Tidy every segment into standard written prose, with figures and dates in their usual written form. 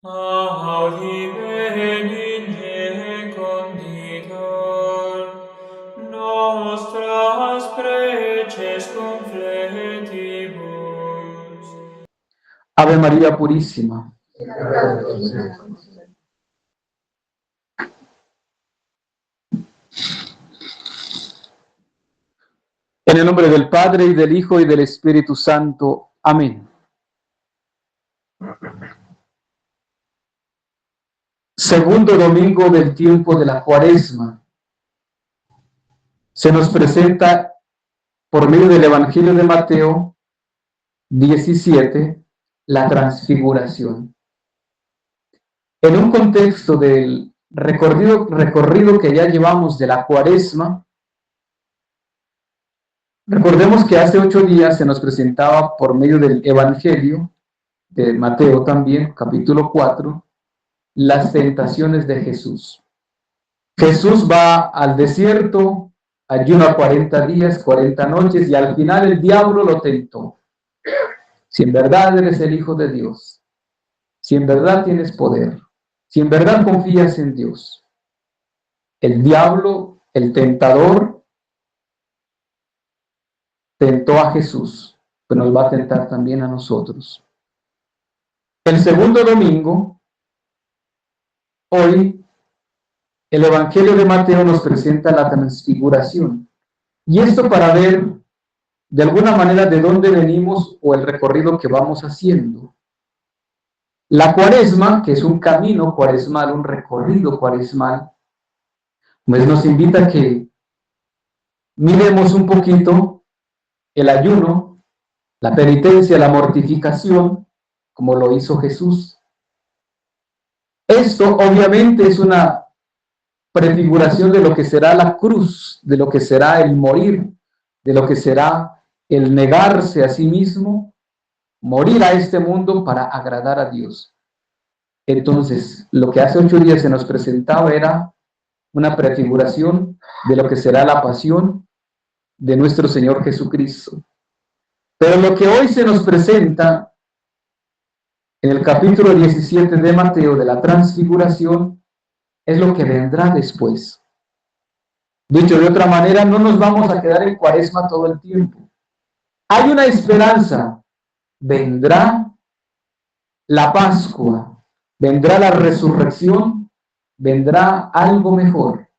Audi benigne conditor, nostras preces confletibus. Ave María Purísima. En el nombre del Padre, y del Hijo, y del Espíritu Santo. Amén. Segundo domingo del tiempo de la Cuaresma. Se nos presenta por medio del Evangelio de Mateo 17 la transfiguración. En un contexto del recorrido que ya llevamos de la Cuaresma, recordemos que hace 8 días se nos presentaba por medio del Evangelio de Mateo también, capítulo 4, las tentaciones de Jesús. Jesús va al desierto, ayuna 40 días, 40 noches, y al final el diablo lo tentó. Si en verdad eres el Hijo de Dios, si en verdad tienes poder, si en verdad confías en Dios, el diablo, el tentador, tentó a Jesús, pero nos va a tentar también a nosotros. El segundo domingo, hoy, el Evangelio de Mateo nos presenta la transfiguración. Y esto para ver de alguna manera de dónde venimos o el recorrido que vamos haciendo. La Cuaresma, que es un camino cuaresmal, un recorrido cuaresmal, pues nos invita a que miremos un poquito el ayuno, la penitencia, la mortificación, como lo hizo Jesús. Esto obviamente es una prefiguración de lo que será la cruz, de lo que será el morir, de lo que será el negarse a sí mismo, morir a este mundo para agradar a Dios. Entonces, lo que hace 8 días se nos presentaba era una prefiguración de lo que será la pasión de nuestro Señor Jesucristo. Pero lo que hoy se nos presenta en el capítulo 17 de Mateo, de la transfiguración, es lo que vendrá después. Dicho de otra manera, no nos vamos a quedar en Cuaresma todo el tiempo. Hay una esperanza. Vendrá la Pascua, vendrá la resurrección, vendrá algo mejor.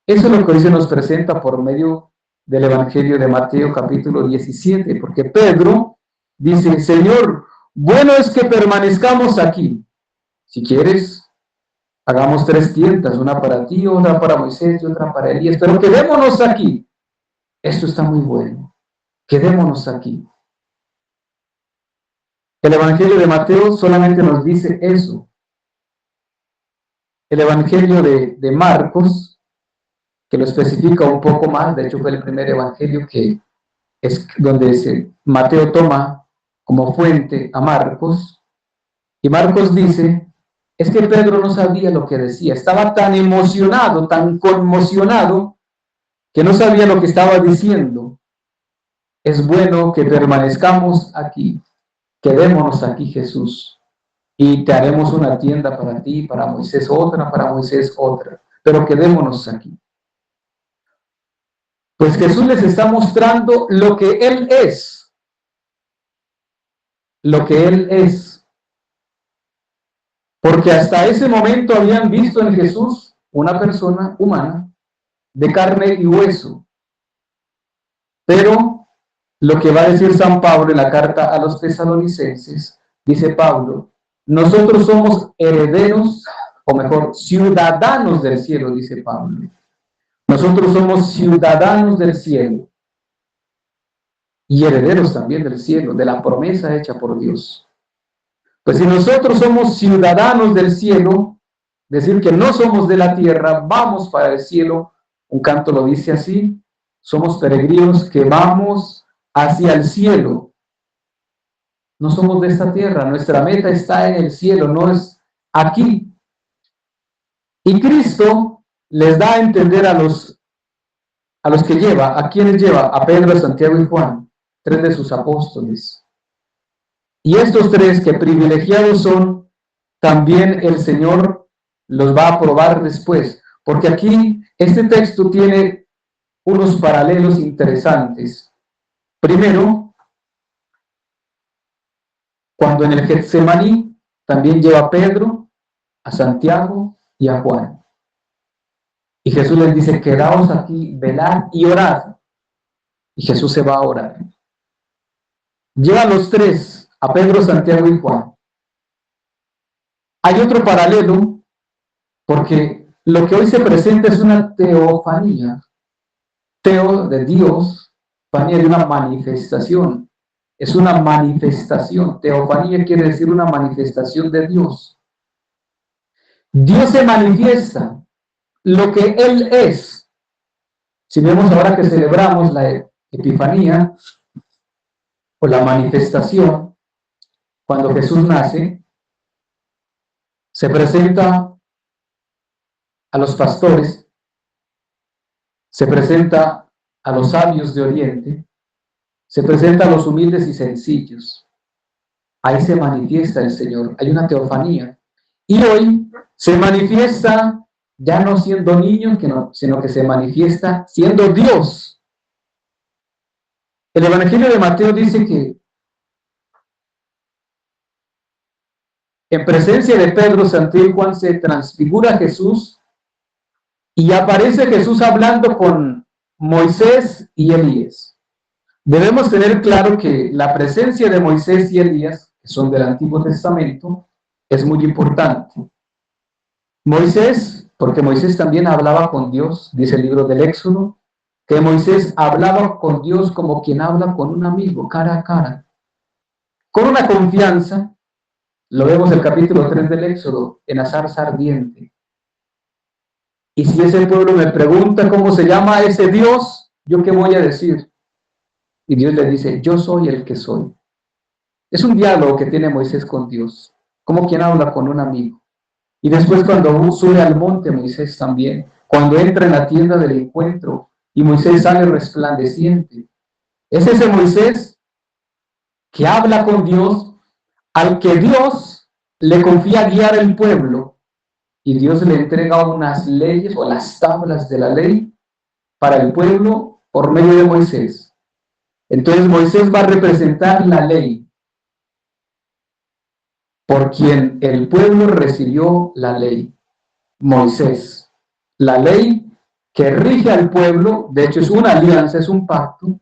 Eso es lo que hoy se nos presenta por medio del Evangelio de Mateo capítulo 17, porque Pedro dice: Señor, bueno es que permanezcamos aquí. Si quieres, hagamos 3 tiendas, una para ti, otra para Moisés y otra para Elías, pero quedémonos aquí. Esto está muy bueno. Quedémonos aquí. El Evangelio de Mateo solamente nos dice eso. El Evangelio de Marcos, que lo especifica un poco más, de hecho fue el primer evangelio que es donde Mateo toma como fuente a Marcos, y Marcos dice, es que Pedro no sabía lo que decía, estaba tan emocionado, tan conmocionado, que no sabía lo que estaba diciendo. Es bueno que permanezcamos aquí, quedémonos aquí, Jesús, y te haremos una tienda para ti, para Moisés otra, pero quedémonos aquí. Pues Jesús les está mostrando lo que Él es, lo que Él es. Porque hasta ese momento habían visto en Jesús una persona humana, de carne y hueso. Pero lo que va a decir San Pablo en la carta a los tesalonicenses, dice Pablo, nosotros somos herederos, o mejor, ciudadanos del cielo, dice Pablo. Nosotros somos ciudadanos del cielo y herederos también del cielo, de la promesa hecha por Dios. Pues si nosotros somos ciudadanos del cielo, decir que no somos de la tierra, vamos para el cielo, un canto lo dice así, somos peregrinos que vamos hacia el cielo. No somos de esta tierra, nuestra meta está en el cielo, no es aquí. Y Cristo les da a entender a los que lleva, ¿a quiénes lleva? A Pedro, Santiago y Juan, 3 de sus apóstoles. Y estos 3 que privilegiados son, también el Señor los va a probar después, porque aquí este texto tiene unos paralelos interesantes. Primero, cuando en el Getsemaní también lleva a Pedro, a Santiago y a Juan. Y Jesús les dice, quedaos aquí, velad y orad. Y Jesús se va a orar. Lleva a los tres, a Pedro, Santiago y Juan. Hay otro paralelo, porque lo que hoy se presenta es una teofanía. Teo de Dios, fanía de una manifestación. Es una manifestación. Teofanía quiere decir una manifestación de Dios. Dios se manifiesta lo que Él es. Si vemos ahora que celebramos la Epifanía o la manifestación, cuando Jesús nace, se presenta a los pastores, se presenta a los sabios de Oriente, se presenta a los humildes y sencillos. Ahí se manifiesta el Señor, hay una teofanía. Y hoy se manifiesta ya no siendo niño, sino que se manifiesta siendo Dios. El Evangelio de Mateo dice que en presencia de Pedro, Santiago y Juan se transfigura Jesús y aparece Jesús hablando con Moisés y Elías. Debemos tener claro que la presencia de Moisés y Elías, que son del Antiguo Testamento, es muy importante. Moisés, porque Moisés también hablaba con Dios, dice el libro del Éxodo, que Moisés hablaba con Dios como quien habla con un amigo, cara a cara, con una confianza. Lo vemos en el capítulo 3 del Éxodo, en la zarza ardiente. Y si ese pueblo me pregunta cómo se llama ese Dios, ¿yo qué voy a decir? Y Dios le dice, yo soy el que soy. Es un diálogo que tiene Moisés con Dios, como quien habla con un amigo. Y después cuando sube al monte, Moisés también, cuando entra en la tienda del encuentro, y Moisés sale resplandeciente. Es ese Moisés que habla con Dios, al que Dios le confía guiar el pueblo, y Dios le entrega unas leyes o las tablas de la ley para el pueblo por medio de Moisés. Entonces Moisés va a representar la ley, por quien el pueblo recibió la ley. Moisés, la ley que rige al pueblo, de hecho es una alianza, es un pacto.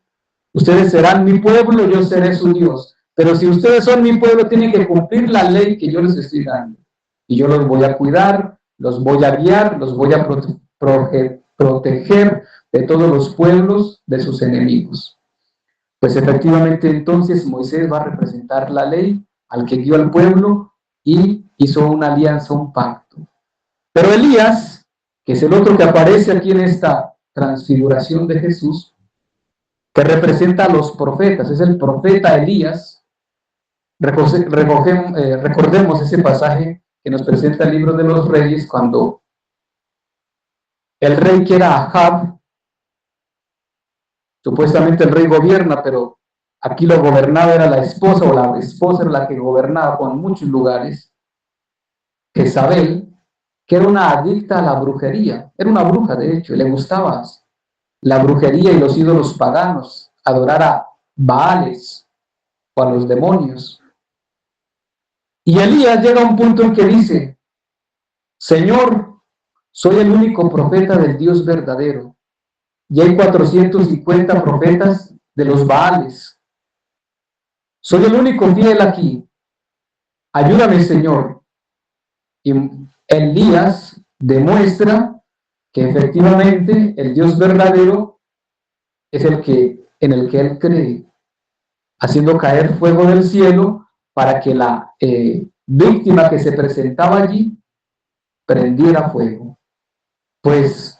Ustedes serán mi pueblo, yo seré su Dios. Pero si ustedes son mi pueblo, tienen que cumplir la ley que yo les estoy dando. Y yo los voy a cuidar, los voy a guiar, los voy a proteger de todos los pueblos, de sus enemigos. Pues efectivamente entonces Moisés va a representar la ley al que guió al pueblo y hizo una alianza, un pacto. Pero Elías, que es el otro que aparece aquí en esta transfiguración de Jesús, que representa a los profetas, es el profeta Elías. Recordemos ese pasaje que nos presenta el libro de los reyes, cuando el rey que era Ahab, supuestamente el rey gobierna, pero aquí lo gobernaba era la esposa, o la esposa era la que gobernaba con muchos lugares, Jezabel, que era una adicta a la brujería, era una bruja de hecho, le gustaba la brujería y los ídolos paganos, adorar a Baales o a los demonios. Y Elías llega a un punto en que dice, Señor, soy el único profeta del Dios verdadero, y hay 450 profetas de los Baales. Soy el único fiel aquí. Ayúdame, Señor. Y Elías demuestra que efectivamente el Dios verdadero es el que, en el que él cree, haciendo caer fuego del cielo para que la víctima que se presentaba allí prendiera fuego. Pues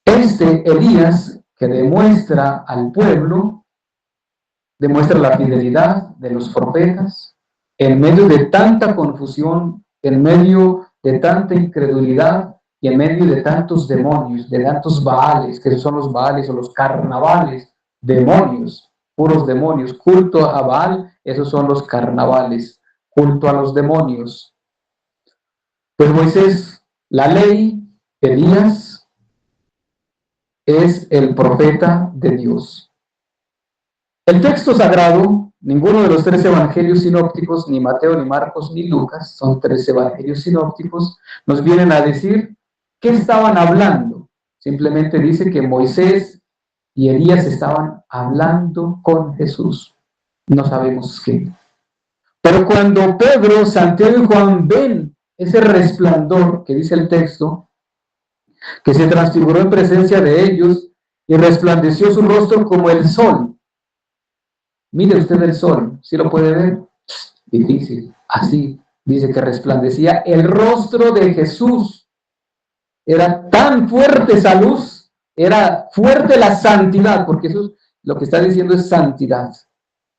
Elías, que demuestra al pueblo, demuestra la fidelidad de los profetas en medio de tanta confusión, en medio de tanta incredulidad y en medio de tantos demonios, de tantos Baales, que son los Baales o los carnavales, demonios, puros demonios, culto a Baal, esos son los carnavales, culto a los demonios. Pues Moisés, la ley, Elías es el profeta de Dios. El texto sagrado, ninguno de los 3 evangelios sinópticos, ni Mateo, ni Marcos, ni Lucas, son 3 evangelios sinópticos, nos vienen a decir qué estaban hablando. Simplemente dice que Moisés y Elías estaban hablando con Jesús. No sabemos qué. Pero cuando Pedro, Santiago y Juan ven ese resplandor que dice el texto, que se transfiguró en presencia de ellos y resplandeció su rostro como el sol. Mire usted el sol, ¿sí lo puede ver? Difícil. Así dice que resplandecía el rostro de Jesús. Era tan fuerte esa luz, era fuerte la santidad, porque eso lo que está diciendo es santidad.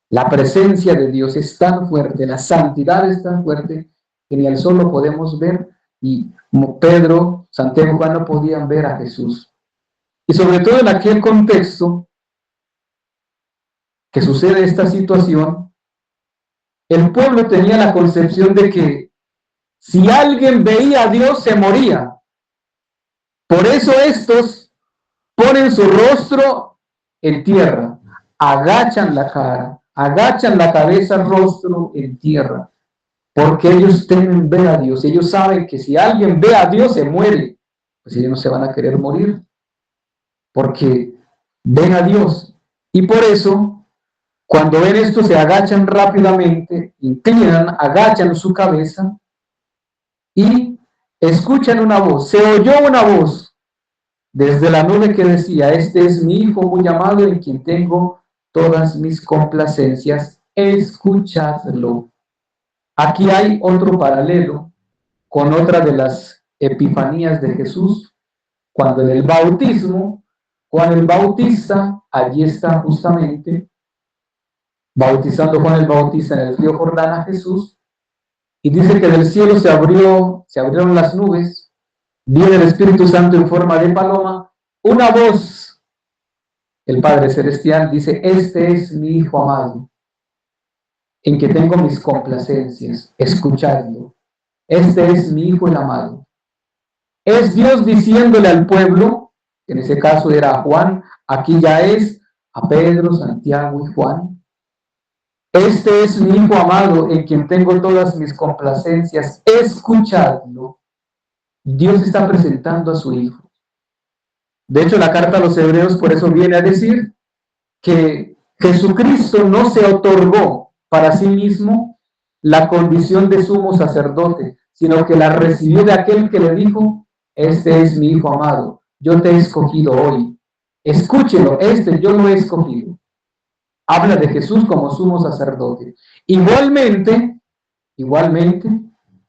La presencia de Dios es tan fuerte, la santidad es tan fuerte que ni al sol lo podemos ver, y Pedro, Santiago y Juan no podían ver a Jesús. Y sobre todo en aquel contexto que sucede esta situación, el pueblo tenía la concepción de que si alguien veía a Dios se moría. Por eso estos ponen su rostro en tierra, agachan la cara, agachan la cabeza, rostro en tierra, porque ellos temen ver a Dios. Ellos saben que si alguien ve a Dios se muere, pues ellos no se van a querer morir, porque ven a Dios. Y por eso, cuando ven esto, se agachan rápidamente, inclinan, agachan su cabeza y escuchan una voz. Se oyó una voz desde la nube que decía: este es mi Hijo muy amado, en quien tengo todas mis complacencias, escuchadlo. Aquí hay otro paralelo con otra de las epifanías de Jesús, cuando en el bautismo, Juan el Bautista, allí está justamente bautizando Juan el Bautista en el río Jordán a Jesús, y dice que del cielo se abrieron las nubes, viene el Espíritu Santo en forma de paloma, una voz, el Padre Celestial dice: este es mi Hijo amado, en que tengo mis complacencias, escuchadlo. Este es mi Hijo el amado. Es Dios diciéndole al pueblo, que en ese caso era Juan, aquí ya es a Pedro, Santiago y Juan: este es mi Hijo amado, en quien tengo todas mis complacencias, escuchadlo. Dios está presentando a su Hijo. De hecho, la carta a los Hebreos por eso viene a decir que Jesucristo no se otorgó para sí mismo la condición de sumo sacerdote, sino que la recibió de aquel que le dijo: este es mi Hijo amado, yo te he escogido hoy. Escúchelo, yo lo he escogido. Habla de Jesús como sumo sacerdote. Igualmente,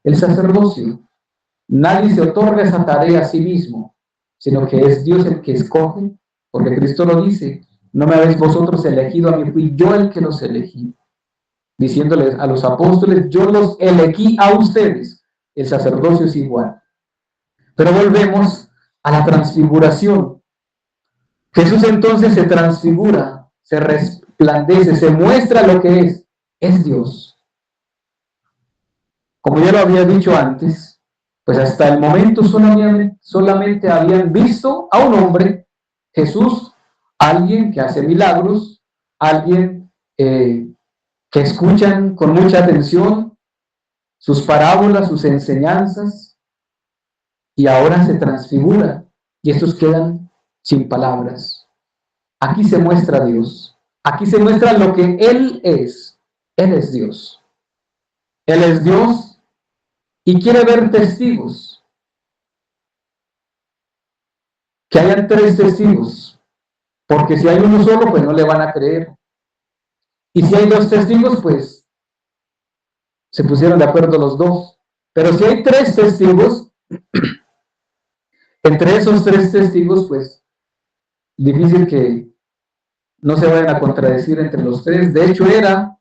el sacerdocio. Nadie se otorga esa tarea a sí mismo, sino que es Dios el que escoge, porque Cristo lo dice: no me habéis vosotros elegido a mí, fui yo el que los elegí. Diciéndoles a los apóstoles: yo los elegí a ustedes. El sacerdocio es igual. Pero volvemos a la transfiguración. Jesús entonces se transfigura, se resplandece, se muestra lo que es Dios. Como ya lo había dicho antes, pues hasta el momento solamente habían visto a un hombre, Jesús, alguien que hace milagros, alguien que escuchan con mucha atención sus parábolas, sus enseñanzas, y ahora se transfigura y estos quedan sin palabras. Aquí se muestra Dios, aquí se muestra lo que Él es Dios. Él es Dios y quiere ver testigos. Que hayan 3 testigos, porque si hay uno solo, pues no le van a creer. Y si hay 2 testigos, pues se pusieron de acuerdo los 2. Pero si hay 3 testigos, entre esos 3 testigos, pues difícil que no se vayan a contradecir entre los 3. De hecho, era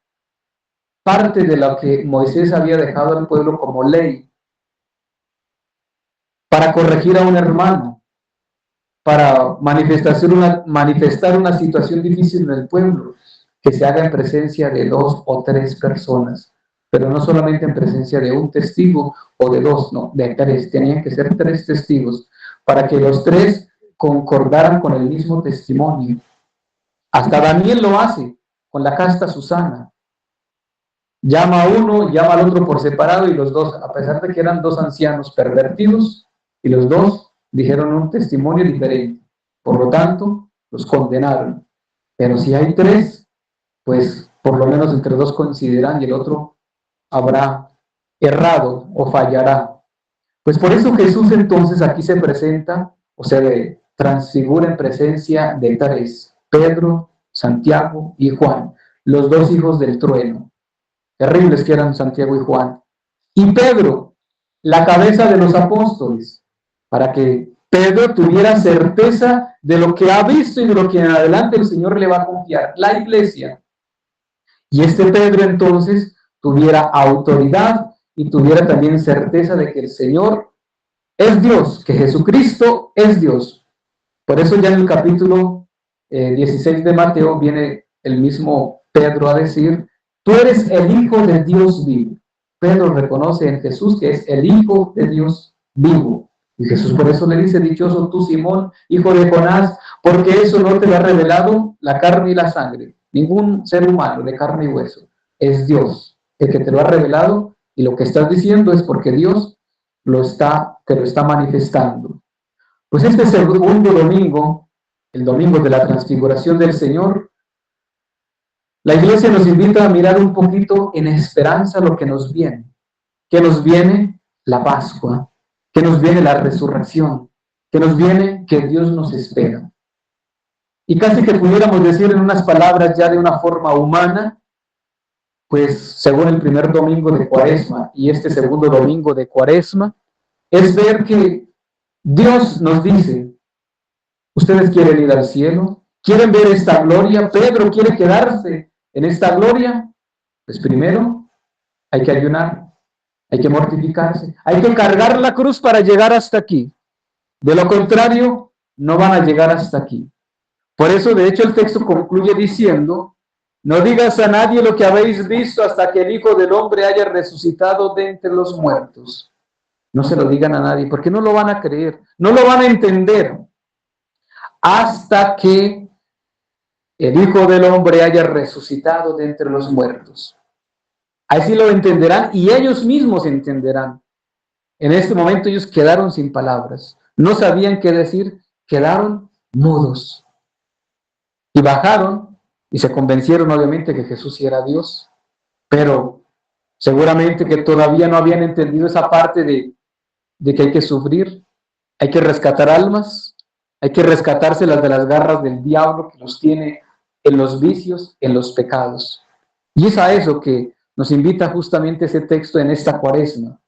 parte de lo que Moisés había dejado al pueblo como ley, para corregir a un hermano, para manifestar una situación difícil en el pueblo, que se haga en presencia de 2 o 3 personas. pero no solamente en presencia de un testigo o de dos, no, de tres, tenían que ser tres testigos para que los tres concordaran con el mismo testimonio. Hasta Daniel lo hace con la casta Susana. Llama a uno, llama al otro por separado y los dos, a pesar de que eran dos ancianos pervertidos, y los dos dijeron un testimonio diferente. Por lo tanto, los condenaron. Pero si hay tres, pues por lo menos entre dos coincidirán y el otro habrá errado o fallará. Pues por eso Jesús entonces aquí se presenta o se transfigura en presencia de tres: Pedro, Santiago y Juan, los dos hijos del trueno. Terribles que eran Santiago y Juan. Y Pedro, la cabeza de los apóstoles, para que Pedro tuviera certeza de lo que ha visto y de lo que en adelante el Señor le va a confiar, la iglesia. Y este Pedro entonces tuviera autoridad y tuviera también certeza de que el Señor es Dios, que Jesucristo es Dios. Por eso ya en el capítulo 16 de Mateo viene el mismo Pedro a decir: tú eres el Hijo de Dios vivo. Pedro reconoce en Jesús que es el Hijo de Dios vivo. Y Jesús por eso le dice: dichoso tú, Simón, hijo de Jonás, porque eso no te lo ha revelado la carne y la sangre, ningún ser humano de carne y hueso. Es Dios el que te lo ha revelado, y lo que estás diciendo es porque Dios te lo está manifestando. Pues este segundo domingo, el domingo de la transfiguración del Señor, la iglesia nos invita a mirar un poquito en esperanza lo que nos viene. Que nos viene la Pascua, que nos viene la resurrección, que nos viene que Dios nos espera. Y casi que pudiéramos decir en unas palabras ya de una forma humana, pues según el primer domingo de Cuaresma y este segundo domingo de Cuaresma, es ver que Dios nos dice: ustedes quieren ir al cielo, quieren ver esta gloria, Pedro quiere quedarse en esta gloria, pues primero hay que ayunar, hay que mortificarse, hay que cargar la cruz para llegar hasta aquí. De lo contrario, no van a llegar hasta aquí. Por eso, de hecho, el texto concluye diciendo: no digas a nadie lo que habéis visto hasta que el Hijo del Hombre haya resucitado de entre los muertos. No se lo digan a nadie, porque no lo van a creer, no lo van a entender, hasta que el Hijo del Hombre haya resucitado de entre los muertos. Así lo entenderán y ellos mismos entenderán. En este momento ellos quedaron sin palabras, no sabían qué decir, quedaron mudos. Y bajaron y se convencieron obviamente que Jesús sí era Dios, pero seguramente que todavía no habían entendido esa parte de que hay que sufrir, hay que rescatar almas, hay que rescatárselas de las garras del diablo que los tiene en los vicios, en los pecados. Y es a eso que nos invita justamente ese texto en esta Cuaresma,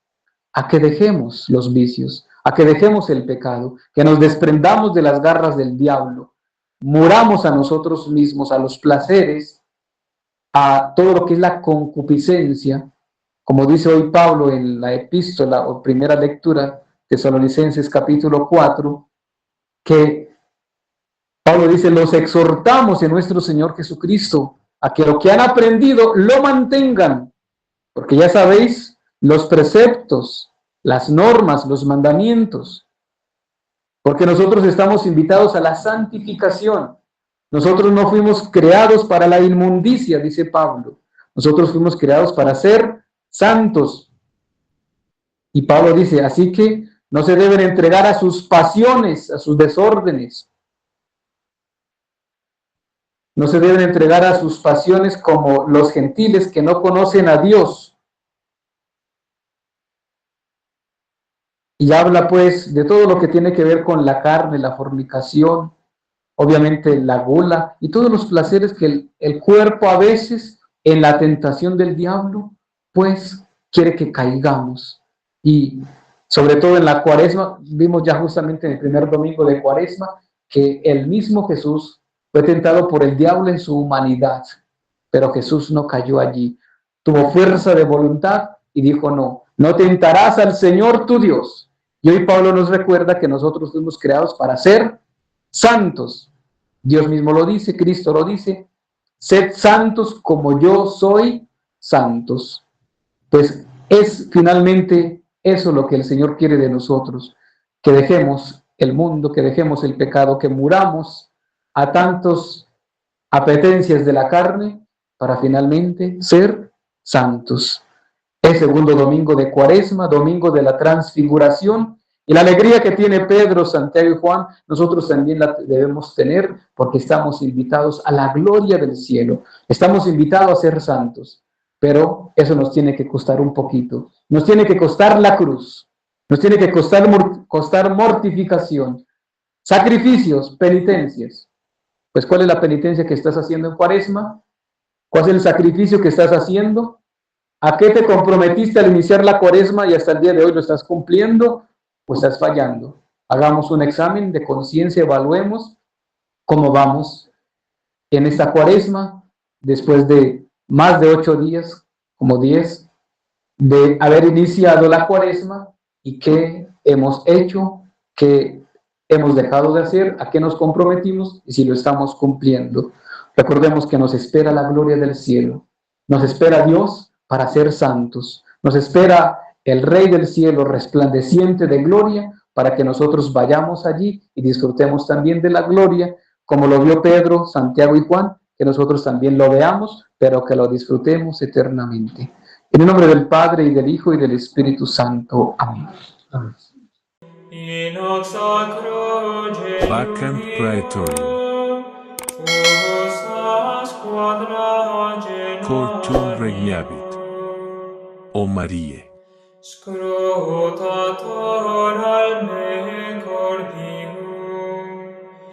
a que dejemos los vicios, a que dejemos el pecado, que nos desprendamos de las garras del diablo, muramos a nosotros mismos, a los placeres, a todo lo que es la concupiscencia, como dice hoy Pablo en la epístola o primera lectura, Tesalonicenses capítulo 4, que Pablo dice: los exhortamos en nuestro Señor Jesucristo a que lo que han aprendido lo mantengan, porque ya sabéis los preceptos, las normas, los mandamientos, porque nosotros estamos invitados a la santificación. Nosotros no fuimos creados para la inmundicia, dice Pablo. Nosotros fuimos creados para ser santos. Y Pablo dice: así que no se deben entregar a sus pasiones, a sus desórdenes. No se deben entregar a sus pasiones como los gentiles que no conocen a Dios. Y habla pues de todo lo que tiene que ver con la carne, la fornicación, obviamente la gula y todos los placeres que el cuerpo a veces en la tentación del diablo pues quiere que caigamos. Y sobre todo en la Cuaresma, vimos ya justamente en el primer domingo de Cuaresma que el mismo Jesús fue tentado por el diablo en su humanidad, pero Jesús no cayó allí, tuvo fuerza de voluntad y dijo: no tentarás al Señor tu Dios. Y hoy Pablo nos recuerda que nosotros fuimos creados para ser santos. Dios mismo lo dice, Cristo lo dice: sed santos como yo soy santos. Pues es finalmente eso lo que el Señor quiere de nosotros, que dejemos el mundo, que dejemos el pecado, que muramos a tantas apetencias de la carne para finalmente ser santos. Es segundo domingo de Cuaresma, domingo de la transfiguración, y la alegría que tiene Pedro, Santiago y Juan, nosotros también la debemos tener porque estamos invitados a la gloria del cielo. Estamos invitados a ser santos, pero eso nos tiene que costar un poquito. Nos tiene que costar la cruz, nos tiene que costar mortificación, sacrificios, penitencias. Pues, ¿cuál es la penitencia que estás haciendo en Cuaresma? ¿Cuál es el sacrificio que estás haciendo? ¿A qué te comprometiste al iniciar la Cuaresma y hasta el día de hoy lo estás cumpliendo o estás fallando? Hagamos un examen de conciencia, evaluemos cómo vamos en esta Cuaresma después de más de 8 días, como 10, de haber iniciado la Cuaresma y qué hemos hecho, qué hemos dejado de hacer, a qué nos comprometimos y si lo estamos cumpliendo. Recordemos que nos espera la gloria del cielo, nos espera Dios para ser santos, nos espera el Rey del cielo resplandeciente de gloria para que nosotros vayamos allí y disfrutemos también de la gloria, como lo vio Pedro, Santiago y Juan, que nosotros también lo veamos, pero que lo disfrutemos eternamente. En el nombre del Padre, y del Hijo, y del Espíritu Santo. Amén. Amén. In hoc sacro Vacant Praetorium, usas quadragenarium, Cortum regnavit, O Marie. Scrutator al mecum